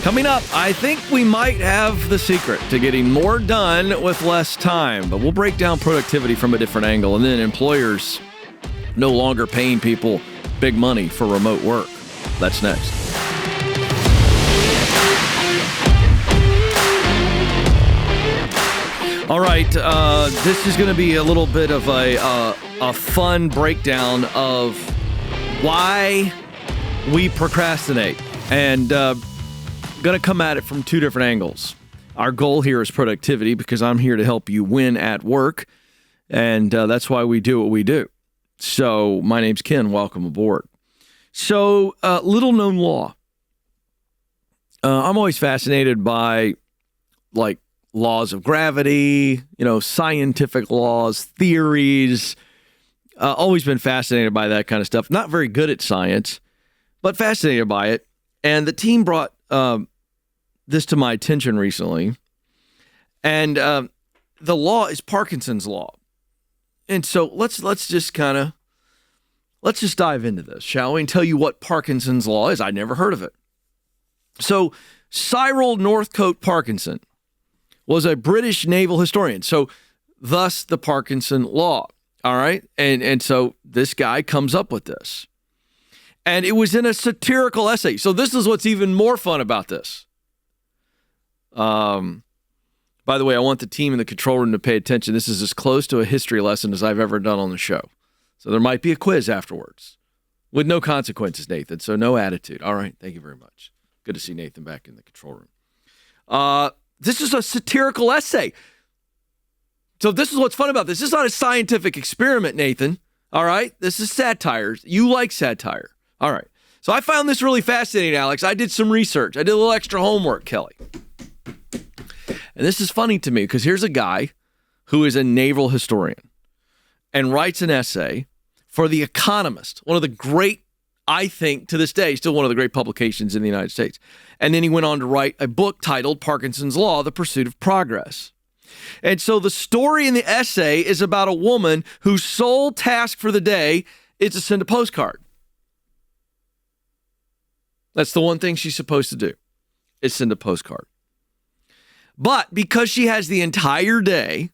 Coming up, I think we might have the secret to getting more done with less time, but we'll break down productivity from a different angle, and then employers no longer paying people big money for remote work. That's next. All right, this is going to be a little bit of a fun breakdown of why we procrastinate, and going to come at it from two different angles. Our goal here is productivity because I'm here to help you win at work, and that's why we do what we do. So my name's Ken. Welcome aboard. So little known law. I'm always fascinated by like laws of gravity, scientific laws, theories. Always been fascinated by that kind of stuff. Not very good at science, but fascinated by it. And the team brought this to my attention recently. And the law is Parkinson's law. And so let's just dive into this, shall we? And tell you what Parkinson's law is. I never heard of it. So Cyril Northcote Parkinson was a British naval historian. So thus the Parkinson law. All right. And so this guy comes up with this. And it was in a satirical essay. So this is what's even more fun about this. By the way, I want the team in the control room to pay attention. This is as close to a history lesson as I've ever done on the show. So there might be a quiz afterwards with no consequences, Nathan. So no attitude. All right. Thank you very much. Good to see Nathan back in the control room. This is a satirical essay. So this is what's fun about this. This is not a scientific experiment, Nathan. All right. This is satire. You like satire. All right. So I found this really fascinating, Alex. I did some research. I did a little extra homework, Kelly. And this is funny to me because here's a guy who is a naval historian and writes an essay for The Economist, one of the great, I think, to this day, still one of the great publications in the United States. And then he went on to write a book titled Parkinson's Law, The Pursuit of Progress. And so the story in the essay is about a woman whose sole task for the day is to send a postcard. That's the one thing she's supposed to do, is send a postcard. But because she has the entire day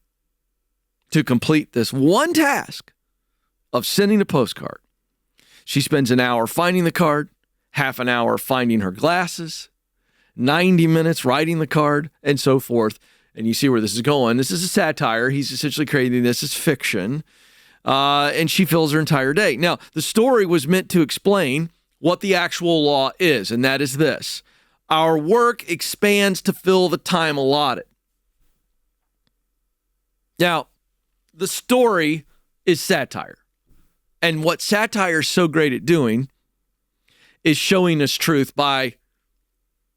to complete this one task of sending a postcard, she spends an hour finding the card, half an hour finding her glasses, 90 minutes writing the card, and so forth. And you see where this is going. This is a satire. He's essentially creating this as fiction. And she fills her entire day. Now, the story was meant to explain what the actual law is, and that is this. Our work expands to fill the time allotted. Now, the story is satire. And what satire is so great at doing is showing us truth by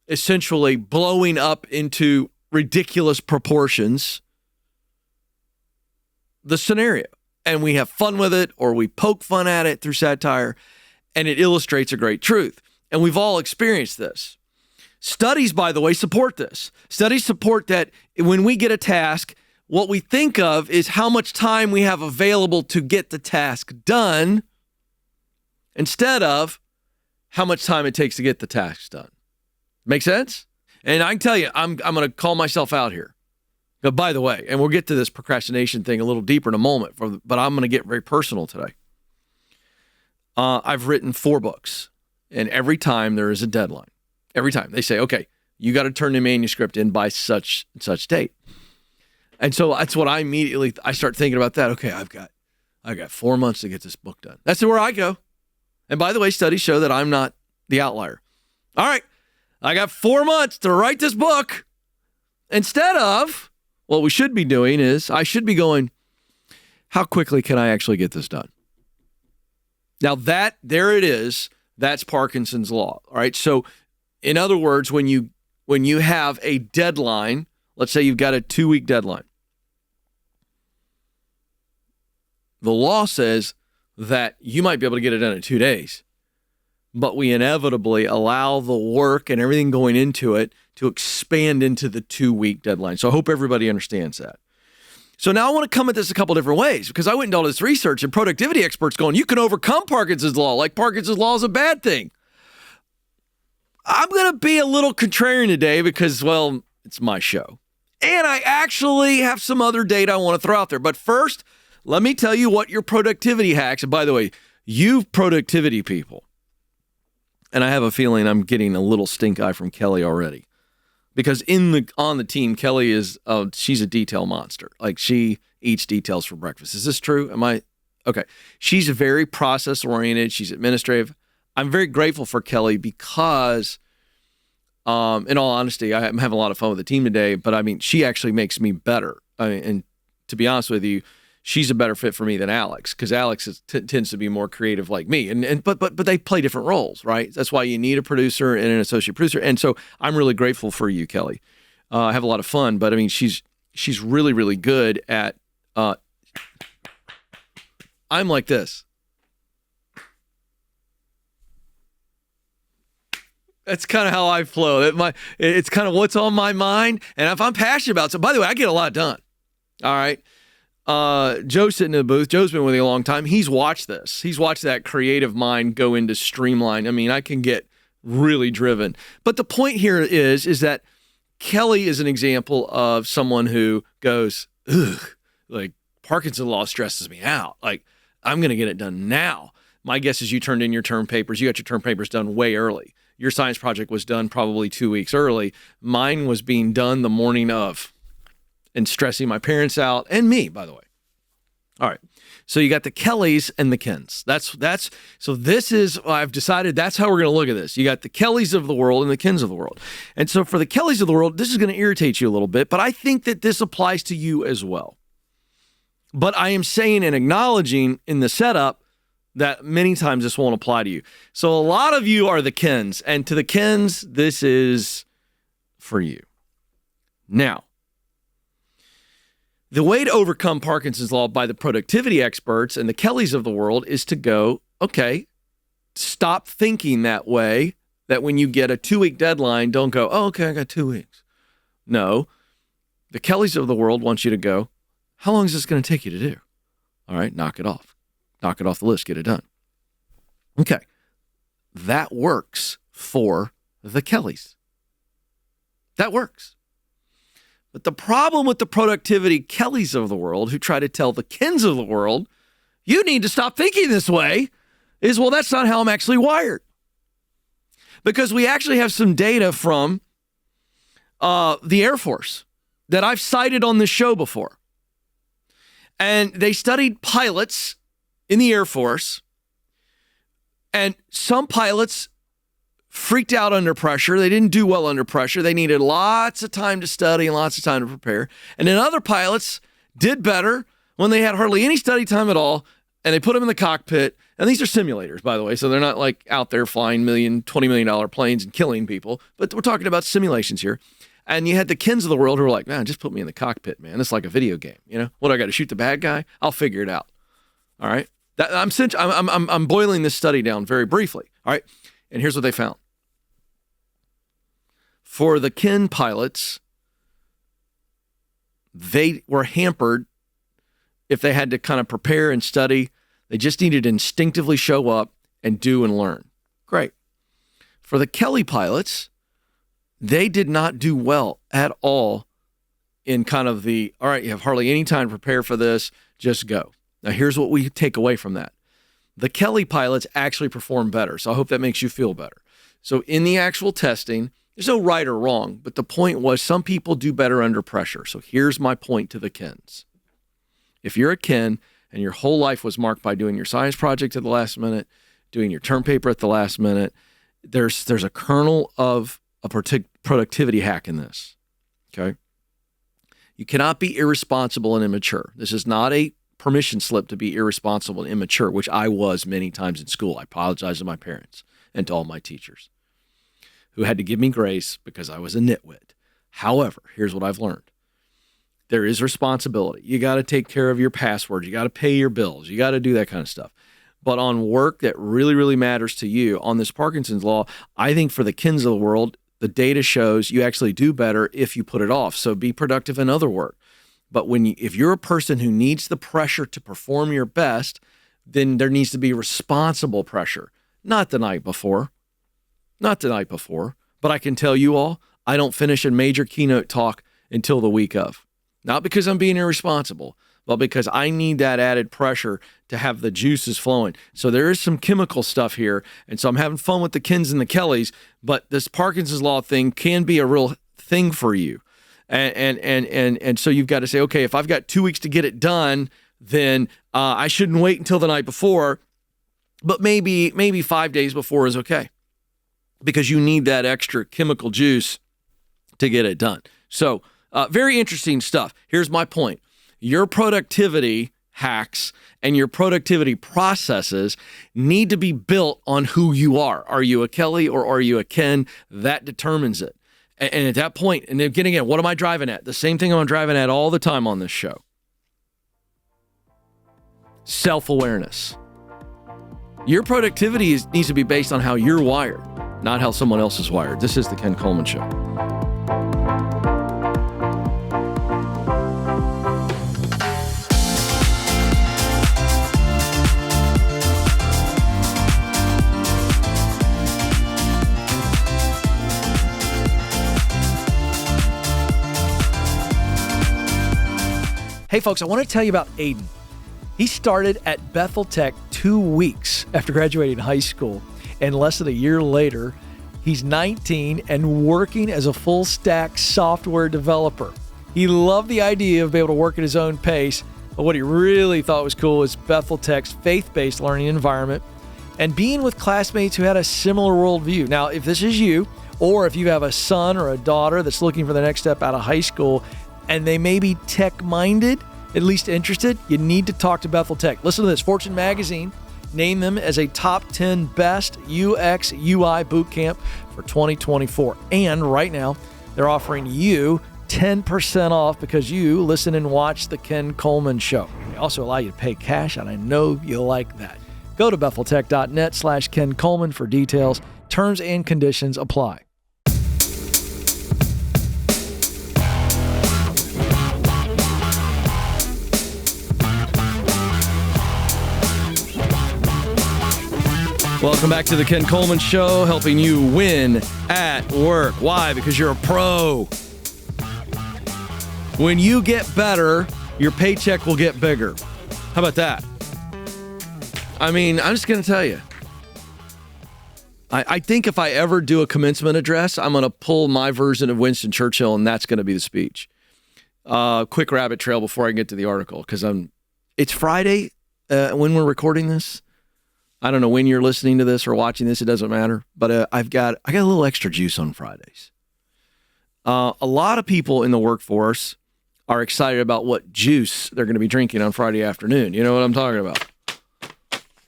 essentially blowing up into ridiculous proportions the scenario. And we have fun with it, or we poke fun at it through satire, and it illustrates a great truth. And we've all experienced this. Studies, by the way, support this. Studies support that when we get a task, what we think of is how much time we have available to get the task done instead of how much time it takes to get the task done. Make sense? And I can tell you, I'm going to call myself out here. But by the way, and we'll get to this procrastination thing a little deeper in a moment, but I'm going to get very personal today. I've written 4 books, and every time there is a deadline. Every time they say, okay, you got to turn the manuscript in by such and such date. And so that's what I start thinking about that. Okay, I've got 4 months to get this book done. That's where I go. And by the way, studies show that I'm not the outlier. All right, I got 4 months to write this book. Instead of, what we should be doing is, I should be going, how quickly can I actually get this done? Now there it is. That's Parkinson's law. All right. So in other words, when you have a deadline, let's say you've got a 2-week deadline. The law says that you might be able to get it done in 2 days, but we inevitably allow the work and everything going into it to expand into the 2-week deadline. So I hope everybody understands that. So now I want to come at this a couple different ways, because I went into all this research and productivity experts going, you can overcome Parkinson's law, like Parkinson's law is a bad thing. I'm going to be a little contrarian today because, well, it's my show. And I actually have some other data I want to throw out there. But first, let me tell you what your productivity hacks. And by the way, you productivity people. And I have a feeling I'm getting a little stink eye from Kelly already. Because on the team, Kelly is, she's a detail monster. Like, she eats details for breakfast. Is this true? Okay. She's very process-oriented. She's administrative. I'm very grateful for Kelly because, in all honesty, I'm having a lot of fun with the team today, but I mean, she actually makes me better. And to be honest with you, she's a better fit for me than Alex, because Alex tends to be more creative like me. But they play different roles, right? That's why you need a producer and an associate producer. And so I'm really grateful for you, Kelly. I have a lot of fun, but I mean, she's really, really good at, I'm like this. That's kind of how I flow. It's kind of what's on my mind. And if I'm passionate about something, by the way, I get a lot done. All right. Joe's sitting in the booth. Joe's been with me a long time. He's watched this. He's watched that creative mind go into streamline. I mean, I can get really driven. But the point here is that Kelly is an example of someone who goes, ugh, like, Parkinson's law stresses me out. Like, I'm going to get it done now. My guess is you turned in your term papers. You got your term papers done way early. Your science project was done probably 2 weeks early. Mine was being done the morning of and stressing my parents out and me, by the way. All right. So you got the Kellys and the Kens. So this is, I've decided that's how we're going to look at this. You got the Kellys of the world and the Kens of the world. And so for the Kellys of the world, this is going to irritate you a little bit, but I think that this applies to you as well. But I am saying and acknowledging in the setup that many times this won't apply to you. So a lot of you are the Kens, and to the Kens, this is for you. Now, the way to overcome Parkinson's law by the productivity experts and the Kellys of the world is to go, okay, stop thinking that way, that when you get a 2-week deadline, don't go, oh, okay, I got 2 weeks. No, the Kellys of the world want you to go, how long is this going to take you to do? All right, knock it off. Knock it off the list. Get it done. Okay. That works for the Kellys. That works. But the problem with the productivity Kellys of the world who try to tell the Kens of the world, you need to stop thinking this way, is, well, that's not how I'm actually wired. Because we actually have some data from the Air Force that I've cited on this show before. And they studied pilots in the Air Force, and some pilots freaked out under pressure. They didn't do well under pressure. They needed lots of time to study and lots of time to prepare. And then other pilots did better when they had hardly any study time at all, and they put them in the cockpit. And these are simulators, by the way, so they're not like out there flying $20 million planes and killing people, but we're talking about simulations here. And you had the Kens of the world who were like, man, just put me in the cockpit, man. It's like a video game, you know? What, I got to shoot the bad guy? I'll figure it out. All right? I'm boiling this study down very briefly. All right? And here's what they found. For the Ken pilots, they were hampered if they had to kind of prepare and study. They just needed to instinctively show up and do and learn. Great. For the Kelly pilots, they did not do well at all in kind of the, all right, you have hardly any time to prepare for this, just go. Now, here's what we take away from that. The Kelly pilots actually perform better, so I hope that makes you feel better. So in the actual testing, there's no right or wrong, but the point was some people do better under pressure. So here's my point to the Kens. If you're a Ken and your whole life was marked by doing your science project at the last minute, doing your term paper at the last minute, there's a kernel of a productivity hack in this, okay? You cannot be irresponsible and immature. This is not a permission slip to be irresponsible and immature, which I was many times in school. I apologize to my parents and to all my teachers who had to give me grace because I was a nitwit. However, here's what I've learned. There is responsibility. You got to take care of your passwords. You got to pay your bills. You got to do that kind of stuff. But on work that really, really matters to you, on this Parkinson's law, I think for the Kens of the world, the data shows you actually do better if you put it off. So be productive in other work. But if you're a person who needs the pressure to perform your best, then there needs to be responsible pressure, not the night before. not the night before, but I can tell you all, I don't finish a major keynote talk until the week of. Not because I'm being irresponsible, but because I need that added pressure to have the juices flowing. So there is some chemical stuff here, and so I'm having fun with the Kens and the Kellys, but this Parkinson's law thing can be a real thing for you. And so you've got to say, okay, if I've got 2 weeks to get it done, then I shouldn't wait until the night before, but maybe 5 days before is okay, because you need that extra chemical juice to get it done. So very interesting stuff. Here's my point. Your productivity hacks and your productivity processes need to be built on who you are. Are you a Kelly or are you a Ken? That determines it. And at that point, and again, what am I driving at? The same thing I'm driving at all the time on this show. Self-awareness. Your productivity needs to be based on how you're wired, not how someone else is wired. This is the Ken Coleman Show. Hey folks, I want to tell you about Aiden. He started at Bethel Tech 2 weeks after graduating high school, and less than a year later, he's 19 and working as a full-stack software developer. He loved the idea of being able to work at his own pace, but what he really thought was cool was Bethel Tech's faith-based learning environment and being with classmates who had a similar worldview. Now, if this is you, or if you have a son or a daughter that's looking for the next step out of high school, and they may be tech-minded, at least interested, you need to talk to Bethel Tech. Listen to this. Fortune Magazine named them as a top 10 best UX UI bootcamp for 2024. And right now, they're offering you 10% off because you listen and watch the Ken Coleman Show. They also allow you to pay cash, and I know you'll like that. Go to betheltech.net/Ken Coleman for details. Terms and conditions apply. Welcome back to the Ken Coleman Show, helping you win at work. Why? Because you're a pro. When you get better, your paycheck will get bigger. How about that? I mean, I'm just going to tell you. I think if I ever do a commencement address, I'm going to pull my version of Winston Churchill, and that's going to be the speech. Quick rabbit trail before I get to the article, because it's Friday when we're recording this. I don't know when you're listening to this or watching this. It doesn't matter. But I got a little extra juice on Fridays. A lot of people in the workforce are excited about what juice they're going to be drinking on Friday afternoon. You know what I'm talking about?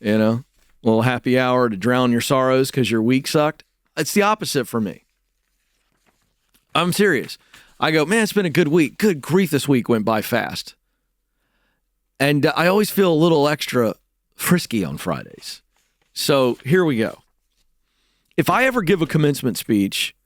You know, a little happy hour to drown your sorrows because your week sucked. It's the opposite for me. I'm serious. I go, man, it's been a good week. Good grief, this week went by fast. And I always feel a little extra frisky on Fridays. So here we go. If I ever give a commencement speech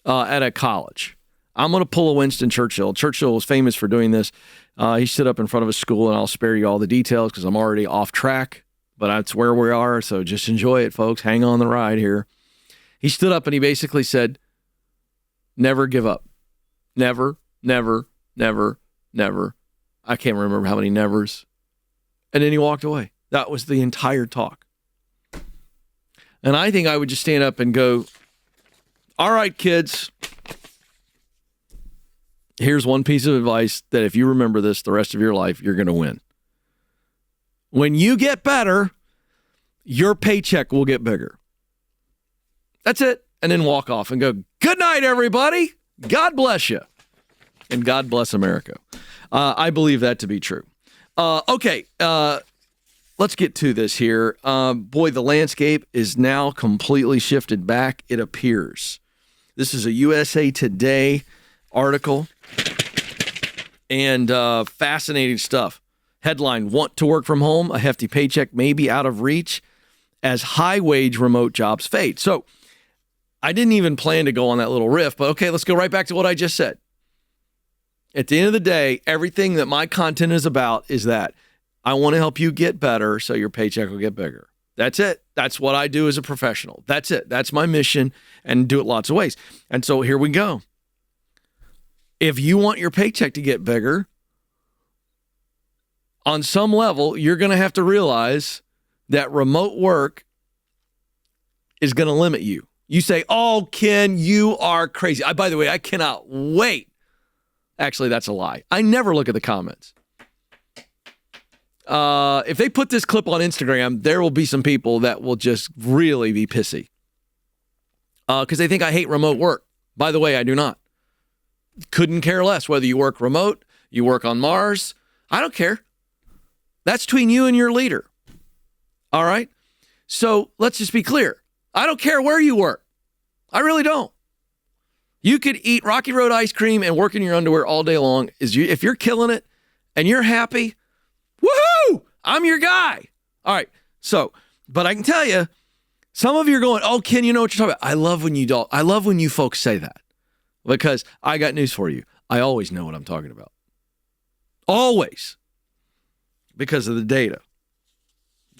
at a college, I'm going to pull a Winston Churchill. Churchill was famous for doing this. He stood up in front of a school, and I'll spare you all the details because I'm already off track, but that's where we are. So just enjoy it, folks. Hang on the ride here. He stood up and he basically said, never give up. Never, never, never, never. I can't remember how many nevers. And then he walked away. That was the entire talk. And I think I would just stand up and go, all right, kids, here's one piece of advice that if you remember this the rest of your life, you're going to win. When you get better, your paycheck will get bigger. That's it. And then walk off and go, good night, everybody. God bless you. And God bless America. I believe that to be true. Okay. Let's get to this here. Boy, the landscape is now completely shifted back, it appears. This is a USA Today article, and fascinating stuff. Headline, want to work from home? A hefty paycheck may be out of reach as high-wage remote jobs fade. So I didn't even plan to go on that little riff, but okay, let's go right back to what I just said. At the end of the day, everything that my content is about is that I want to help you get better so your paycheck will get bigger. That's it. That's what I do as a professional. That's it. That's my mission, and do it lots of ways. And so here we go. If you want your paycheck to get bigger, on some level, you're going to have to realize that remote work is going to limit you. You say, oh, Ken, you are crazy. By the way, I cannot wait. Actually, that's a lie. I never look at the comments. If they put this clip on Instagram, there will be some people that will just really be pissy. Because they think I hate remote work. By the way, I do not. Couldn't care less whether you work remote, you work on Mars. I don't care. That's between you and your leader. All right? So let's just be clear. I don't care where you work. I really don't. You could eat Rocky Road ice cream and work in your underwear all day long. If you're killing it and you're happy, woohoo! I'm your guy. All right. So, but I can tell you, some of you are going, oh, Ken, you know what you're talking about. I love when you folks say that, because I got news for you. I always know what I'm talking about. Always. Because of the data.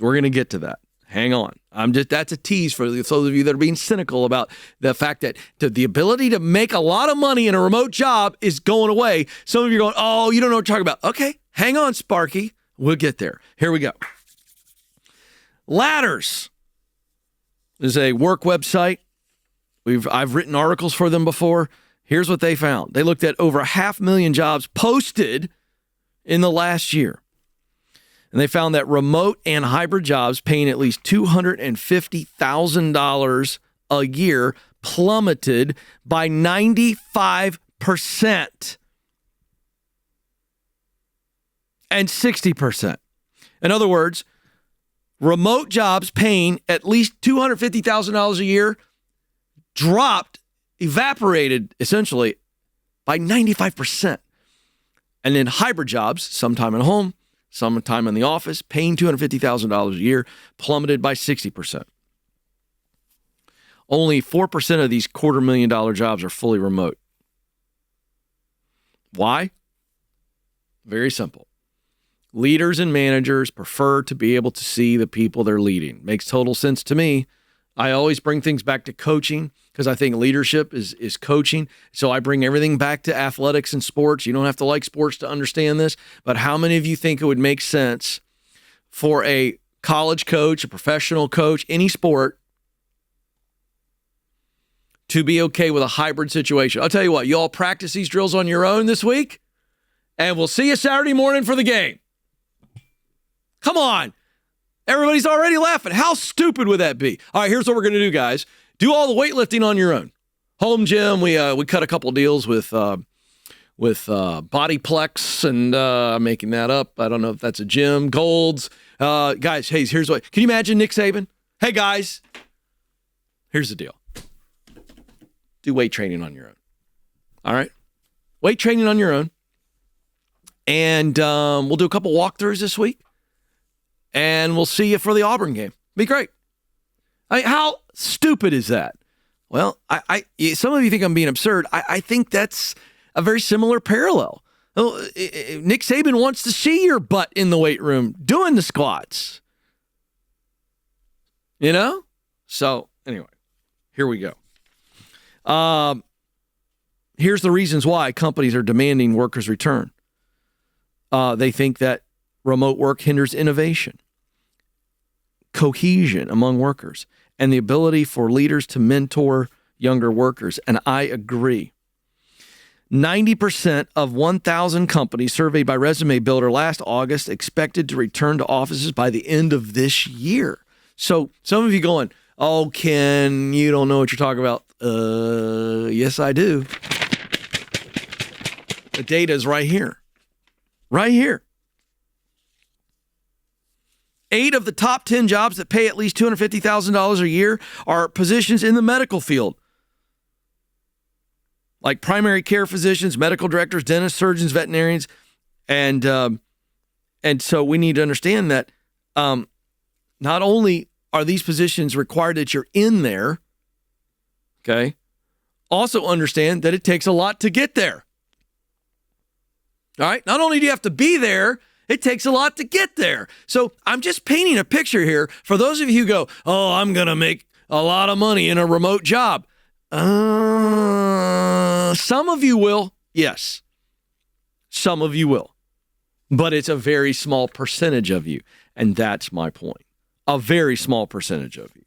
We're going to get to that. Hang on. That's a tease for those of you that are being cynical about the fact that the ability to make a lot of money in a remote job is going away. Some of you are going, oh, you don't know what you're talking about. Okay, hang on, Sparky. We'll get there. Here we go. Ladders is a work website. I've written articles for them before. Here's what they found. They looked at over 500,000 jobs posted in the last year. And they found that remote and hybrid jobs paying at least $250,000 a year plummeted by 95% and 60%. In other words, remote jobs paying at least $250,000 a year evaporated essentially by 95%. And then hybrid jobs, sometime at home, sometime in the office, paying $250,000 a year, plummeted by 60%. Only 4% of these $250,000 jobs are fully remote. Why? Very simple. Leaders and managers prefer to be able to see the people they're leading. Makes total sense to me. I always bring things back to coaching, because I think leadership is coaching. So I bring everything back to athletics and sports. You don't have to like sports to understand this, but how many of you think it would make sense for a college coach, a professional coach, any sport, to be okay with a hybrid situation? I'll tell you what, you all practice these drills on your own this week, and we'll see you Saturday morning for the game. Come on. Everybody's already laughing. How stupid would that be? All right, here's what we're going to do, guys. Do all the weightlifting on your own. Home gym, we cut a couple deals with Bodyplex, and I'm making that up. I don't know if that's a gym. Golds. Guys, hey, here's what. Can you imagine Nick Saban? Hey, guys, here's the deal. Do weight training on your own. All right? Weight training on your own. And we'll do a couple walkthroughs this week. And we'll see you for the Auburn game. Be great. How stupid is that? Well, some of you think I'm being absurd. I think that's a very similar parallel. Nick Saban wants to see your butt in the weight room doing the squats. You know? So, anyway, here we go. Here's the reasons why companies are demanding workers return. They think that remote work hinders innovation, cohesion among workers, and the ability for leaders to mentor younger workers. And I agree. 90% of 1,000 companies surveyed by Resume Builder last August expected to return to offices by the end of this year. So some of you going, oh, Ken, you don't know what you're talking about. Yes, I do. The data is right here. Right here. 8 of the top 10 jobs that pay at least $250,000 a year are positions in the medical field, like primary care physicians, medical directors, dentists, surgeons, veterinarians. And so we need to understand that not only are these positions required that you're in there, okay, also understand that it takes a lot to get there. All right? Not only do you have to be there It takes a lot to get there. So I'm just painting a picture here for those of you who go, oh, I'm going to make a lot of money in a remote job. Some of you will. Yes. Some of you will. But it's a very small percentage of you. And that's my point. A very small percentage of you.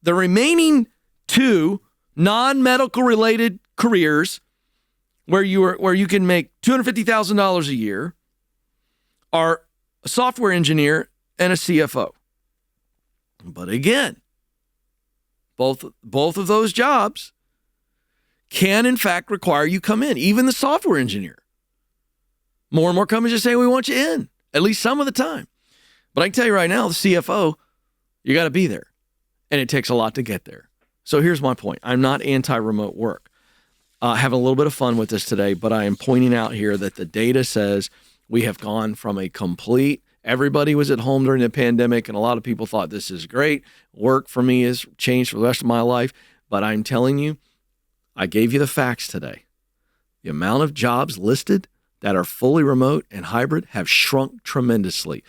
The remaining two non-medical related careers where you can make $250,000 a year are a software engineer and a CFO. But again, both of those jobs can in fact require you come in, even the software engineer. More and more companies just say, we want you in, at least some of the time. But I can tell you right now, the CFO, you got to be there. And it takes a lot to get there. So here's my point. I'm not anti-remote work. Having a little bit of fun with this today, but I am pointing out here that the data says we have gone from a complete, everybody was at home during the pandemic, and a lot of people thought this is great. Work for me has changed for the rest of my life. But I'm telling you, I gave you the facts today. The amount of jobs listed that are fully remote and hybrid have shrunk tremendously.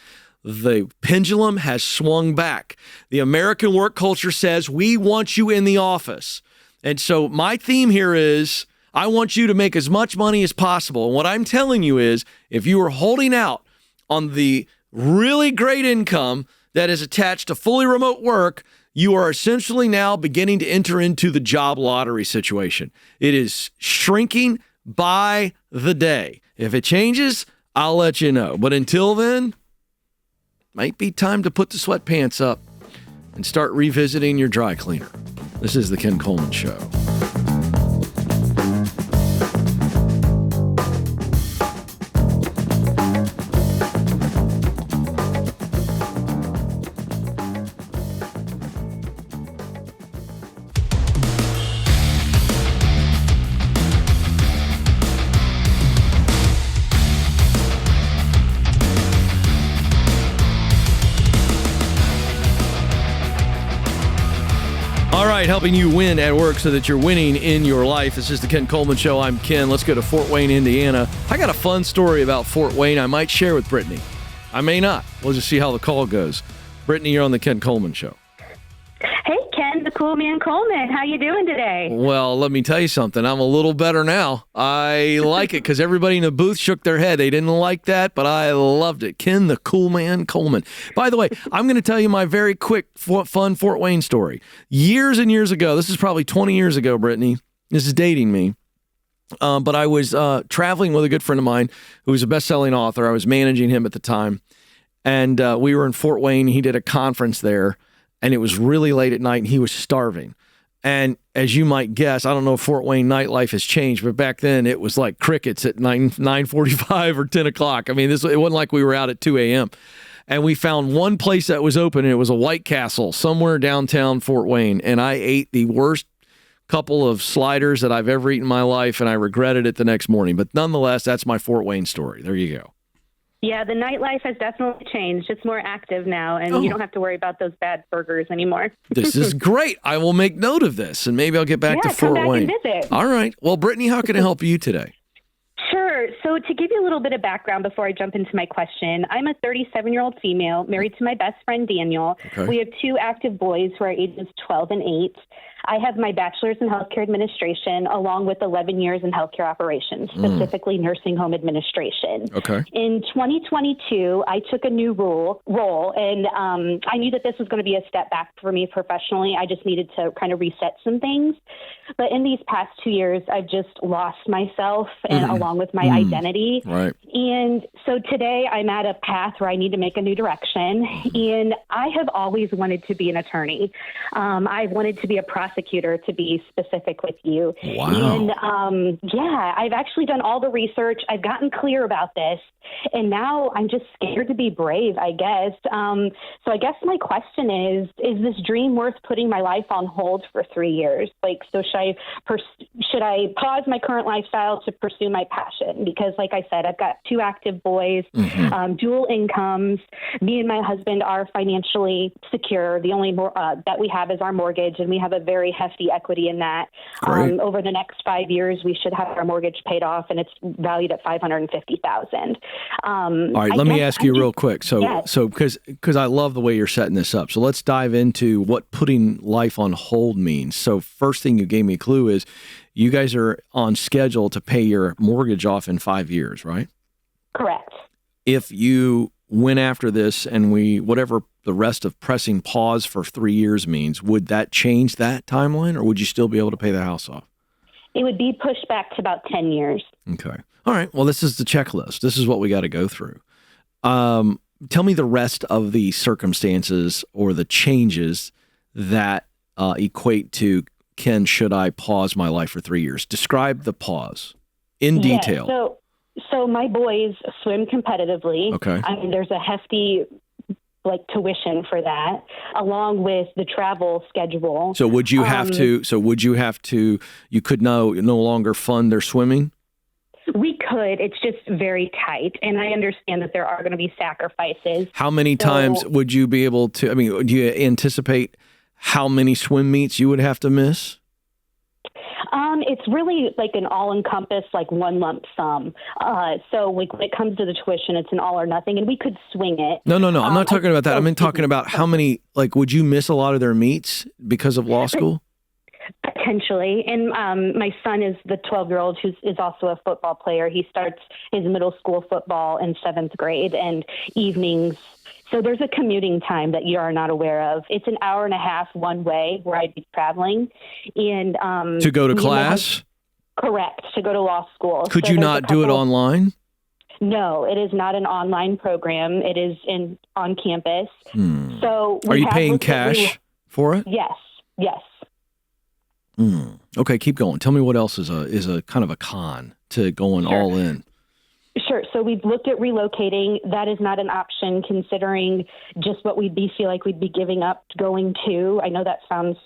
The pendulum has swung back. The American work culture says, we want you in the office. And so my theme here is, I want you to make as much money as possible. And what I'm telling you is, if you are holding out on the really great income that is attached to fully remote work, you are essentially now beginning to enter into the job lottery situation. It is shrinking by the day. If it changes, I'll let you know. But until then, might be time to put the sweatpants up and start revisiting your dry cleaner. This is the Ken Coleman Show. Helping you win at work so that you're winning in your life. This is the Ken Coleman Show. I'm Ken. Let's go to Fort Wayne, Indiana. I got a fun story about Fort Wayne I might share with Brittany. I may not. We'll just see how the call goes. Brittany, you're on the Ken Coleman Show. Hey, Ken, the cool man Coleman. How you doing today? Well, let me tell you something. I'm a little better now. I like it because everybody in the booth shook their head. They didn't like that, but I loved it. Ken, the cool man Coleman. By the way, I'm going to tell you my very quick, fun Fort Wayne story. Years and years ago, this is probably 20 years ago, Brittany. This is dating me. But I was traveling with a good friend of mine who was a best-selling author. I was managing him at the time. And we were in Fort Wayne. He did a conference there. And it was really late at night, and he was starving. And as you might guess, I don't know if Fort Wayne nightlife has changed, but back then it was like crickets at 9:45 or 10 o'clock. I mean, it wasn't like we were out at 2 a.m. And we found one place that was open, and it was a White Castle somewhere downtown Fort Wayne. And I ate the worst couple of sliders that I've ever eaten in my life, and I regretted it the next morning. But nonetheless, that's my Fort Wayne story. There you go. Yeah, the nightlife has definitely changed. It's more active now, and you don't have to worry about those bad burgers anymore. This is great. I will make note of this, and maybe I'll get back to Fort Wayne. Wayne. And visit. All right. Well, Brittany, how can I help you today? Sure. So to give you a little bit of background before I jump into my question, I'm a 37-year-old female married to my best friend, Daniel. Okay. We have two active boys who are ages 12 and 8. I have my bachelor's in healthcare administration along with 11 years in healthcare operations, specifically nursing home administration. Okay. In 2022, I took a new role, and I knew that this was going to be a step back for me professionally. I just needed to kind of reset some things. But in these past 2 years, I've just lost myself and along with my identity. Right. And so today I'm at a path where I need to make a new direction. And I have always wanted to be an attorney. I've wanted to be a prosecutor, to be specific with you. Wow. And I've actually done all the research. I've gotten clear about this. And now I'm just scared to be brave, I guess. So I guess my question is this dream worth putting my life on hold for 3 years? Like, so should I pause my current lifestyle to pursue my passion? Because like I said, I've got two active boys, dual incomes. Me and my husband are financially secure. The only that we have is our mortgage, and we have a very very hefty equity in that. Great. Over the next 5 years, we should have our mortgage paid off, and it's valued at $550,000. All right, let me ask you real quick. So because I love the way you're setting this up. So let's dive into what putting life on hold means. So first thing you gave me a clue is you guys are on schedule to pay your mortgage off in 5 years, right? Correct. If you went after this and whatever the rest of pressing pause for 3 years means, would that change that timeline, or would you still be able to pay the house off? It would be pushed back to about 10 years. Okay. All right. Well, this is the checklist. This is what we got to go through. Tell me the rest of the circumstances or the changes that equate to, Ken, should I pause my life for 3 years? Describe the pause in detail. Yeah, so my boys swim competitively. Okay. I mean, there's a hefty tuition for that, along with the travel schedule. So would you have to? You could no longer fund their swimming? We could. It's just very tight, and I understand that there are going to be sacrifices. How many times would you be able to? I mean, do you anticipate how many swim meets you would have to miss? It's really like an all-encompass, one lump sum. So when it comes to the tuition, it's an all or nothing, and we could swing it. No. I'm not talking about that. I'm talking about how many, would you miss a lot of their meets because of law school? Potentially. And my son is the 12-year-old who is also a football player. He starts his middle school football in 7th grade and evenings. So there's a commuting time that you are not aware of. It's an hour and a half one way where I'd be traveling. And to go to class? Correct, to go to law school. Could you not do it online? No, it is not an online program. It is on campus. So are you paying cash for it? Yes. Okay, keep going. Tell me what else is a kind of a con to going all in. Sure. So we've looked at relocating. That is not an option considering just what feel like we'd be giving up going to. I know that sounds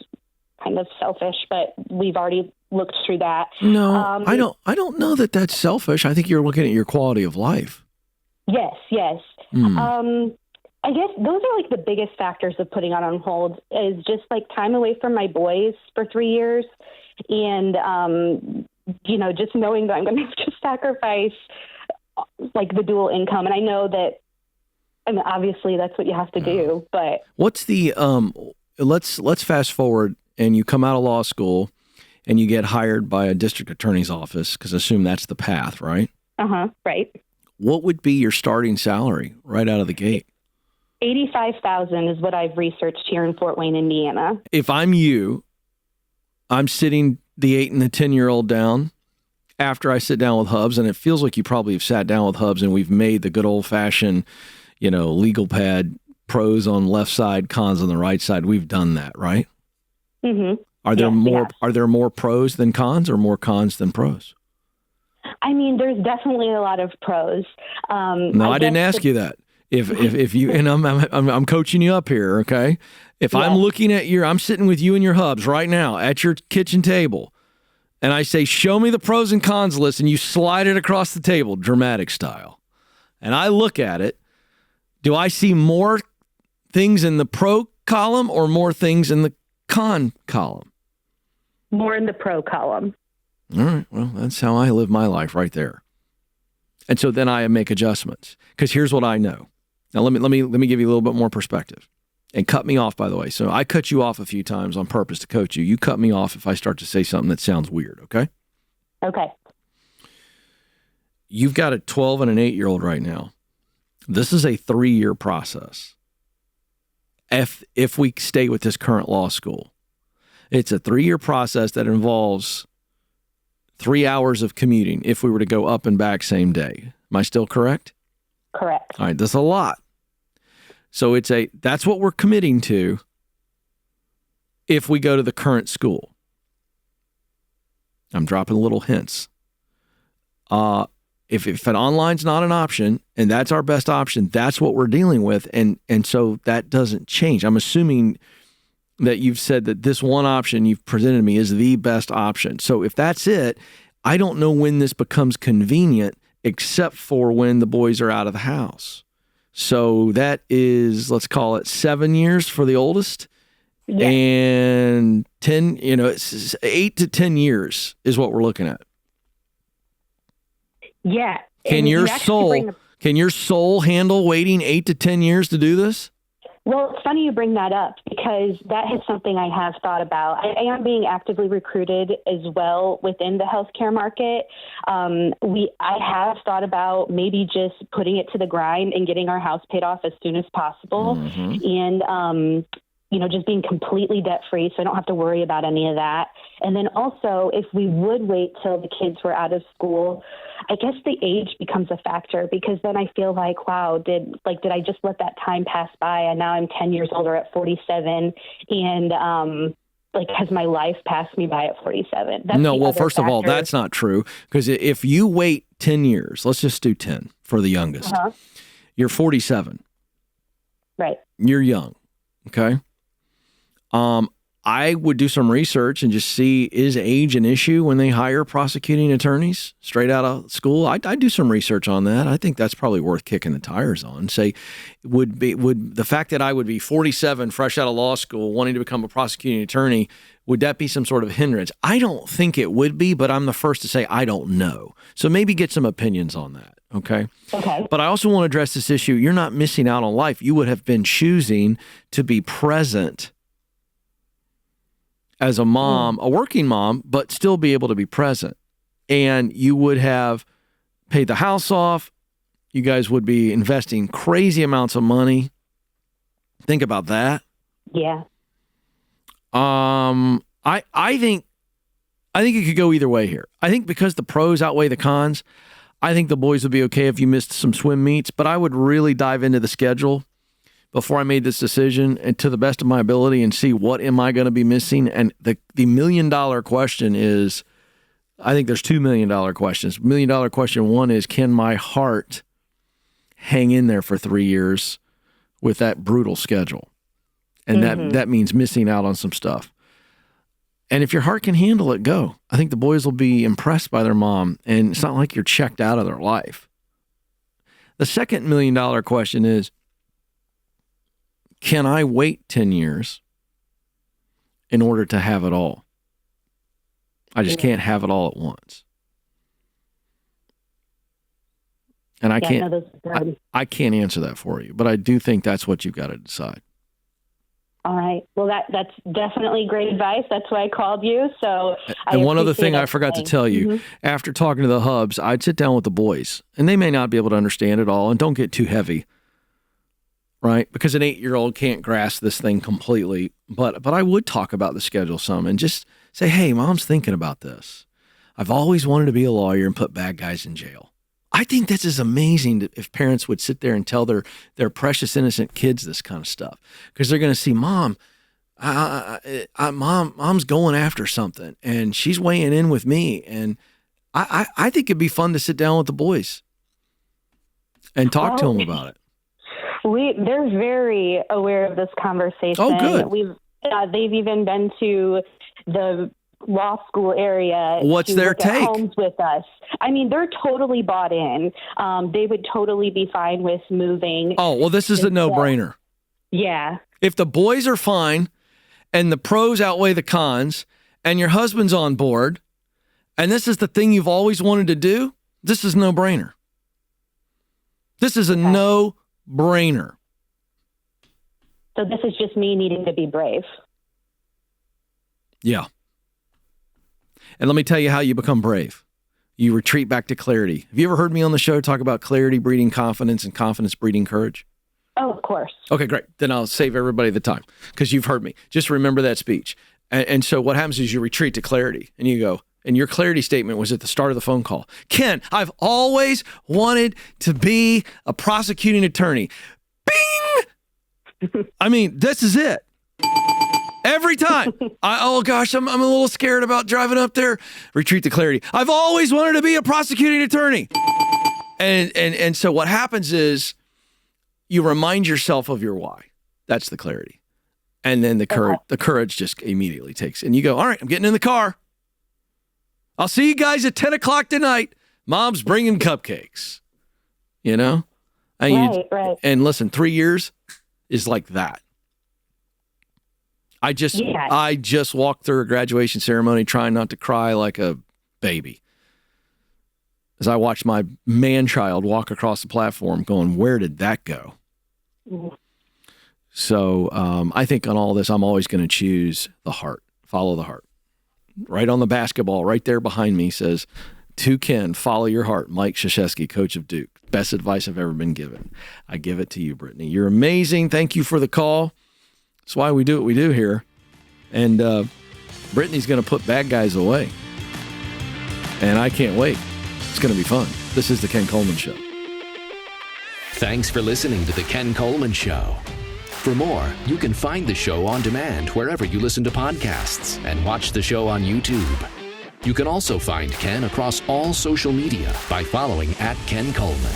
kind of selfish, but we've already looked through that. No, I don't know that that's selfish. I think you're looking at your quality of life. Yes. I guess those are the biggest factors of putting it on hold is just time away from my boys for 3 years. And, just knowing that I'm going to have to sacrifice the dual income. And I know that, obviously that's what you have to do, but what's the, let's fast forward and you come out of law school and you get hired by a district attorney's office, because I assume that's the path, right? Right. What would be your starting salary right out of the gate? $85,000 is what I've researched here in Fort Wayne, Indiana. If I'm you, I'm sitting the 8 and the 10-year-old down after I sit down with Hubs, and it feels like you probably have sat down with Hubs and we've made the good old-fashioned, legal pad, pros on left side, cons on the right side. We've done that, right? Mm-hmm. Are there more pros than cons or more cons than pros? I mean, there's definitely a lot of pros. No, I didn't ask you that. If you, and I'm coaching you up here, okay? If I'm looking at I'm sitting with you and your Hubs right now at your kitchen table, and I say, show me the pros and cons list, and you slide it across the table, dramatic style. And I look at it, do I see more things in the pro column or more things in the con column? More in the pro column. All right. Well, that's how I live my life right there. And so then I make adjustments, because here's what I know. Now let me give you a little bit more perspective. And cut me off, by the way. So I cut you off a few times on purpose to coach you. You cut me off if I start to say something that sounds weird, okay? Okay. You've got a 12 and an 8-year-old right now. This is a 3-year process. If we stay with this current law school, it's a 3-year process that involves 3 hours of commuting if we were to go up and back same day. Am I still correct? Correct. All right, that's a lot. So that's what we're committing to if we go to the current school. I'm dropping little hints. If an online's not an option and that's our best option, that's what we're dealing with. And so that doesn't change. I'm assuming that you've said that this one option you've presented me is the best option. So if that's it, I don't know when this becomes convenient except for when the boys are out of the house. So that is, let's call it 7 years for the oldest And 10, it's 8 to 10 years is what we're looking at. Yeah. Can your soul handle waiting 8 to 10 years to do this? Well, it's funny you bring that up because that is something I have thought about. I am being actively recruited as well within the healthcare market. I have thought about maybe just putting it to the grind and getting our house paid off as soon as possible. And, just being completely debt free, so I don't have to worry about any of that. And then also, if we would wait till the kids were out of school, I guess the age becomes a factor because then I feel like, wow, did I just let that time pass by? And now I'm 10 years older at 47, and has my life passed me by at 47? No, well, first of all, that's not true because if you wait 10 years, let's just do 10 for the youngest. You're 47. Right. You're young. Okay. I would do some research and just see, is age an issue when they hire prosecuting attorneys straight out of school? I'd do some research on that. I think that's probably worth kicking the tires on. Say, would the fact that I would be 47, fresh out of law school, wanting to become a prosecuting attorney, would that be some sort of hindrance? I don't think it would be, but I'm the first to say I don't know. So maybe get some opinions on that. Okay. But I also want to address this issue. You're not missing out on life. You would have been choosing to be present as a mom, a working mom, but still be able to be present. And you would have paid the house off. You guys would be investing crazy amounts of money. Think about that. Yeah. I think it could go either way here. I think because the pros outweigh the cons, I think the boys would be okay if you missed some swim meets, but I would really dive into the schedule before I made this decision and to the best of my ability and see what am I going to be missing. And the $1 million question is, I think there's $2 million questions. $1 million question one is, can my heart hang in there for 3 years with that brutal schedule? And that means missing out on some stuff. And if your heart can handle it, go. I think the boys will be impressed by their mom, and it's not like you're checked out of their life. The second $1 million question is, can I wait 10 years in order to have it all? I just can't have it all at once. And I can't answer that for you, but I do think that's what you've got to decide. All right. Well, that's definitely great advice. That's why I called you. So, and one other thing I forgot to tell you, after talking to the hubs, I'd sit down with the boys, and they may not be able to understand it all, and don't get too heavy, right? Because an 8-year-old can't grasp this thing completely, but I would talk about the schedule some and just say, hey, mom's thinking about this. I've always wanted to be a lawyer and put bad guys in jail. I think this is amazing if parents would sit there and tell their precious innocent kids this kind of stuff, because they're going to see mom's going after something and she's weighing in with me. And I think it'd be fun to sit down with the boys and talk to them about it. They're very aware of this conversation. Oh, good. They've even been to the law school area. What's their take? Homes with us. I mean, they're totally bought in. They would totally be fine with moving. Oh, well, this is a no-brainer. Yeah. If the boys are fine and the pros outweigh the cons and your husband's on board and this is the thing you've always wanted to do, this is no-brainer. This is a no-brainer. So this is just me needing to be brave. Yeah. And let me tell you how you become brave. You retreat back to clarity. Have you ever heard me on the show talk about clarity breeding confidence and confidence breeding courage? Oh, of course. Okay, great. Then I'll save everybody the time because you've heard me. Just remember that speech. And so what happens is you retreat to clarity and you go, and your clarity statement was at the start of the phone call. Ken, I've always wanted to be a prosecuting attorney. Bing! I mean, this is it. Every time. Oh gosh, I'm a little scared about driving up there. Retreat to clarity. I've always wanted to be a prosecuting attorney. And so what happens is you remind yourself of your why. That's the clarity. And then the courage just immediately takes. And you go, all right, I'm getting in the car. I'll see you guys at 10 o'clock tonight. Mom's bringing cupcakes. You know? And right. And listen, 3 years is like that. I just Yes. I just walked through a graduation ceremony trying not to cry like a baby. As I watched my man-child walk across the platform going, where did that go? Mhm. So I think on all this, I'm always going to choose the heart, follow the heart. Right on the basketball, right there behind me says, to Ken, follow your heart, Mike Krzyzewski, coach of Duke. Best advice I've ever been given. I give it to you, Brittany. You're amazing. Thank you for the call. That's why we do what we do here. And Brittany's going to put bad guys away. And I can't wait. It's going to be fun. This is The Ken Coleman Show. Thanks for listening to The Ken Coleman Show. For more, you can find the show on demand wherever you listen to podcasts and watch the show on YouTube. You can also find Ken across all social media by following @Ken Coleman.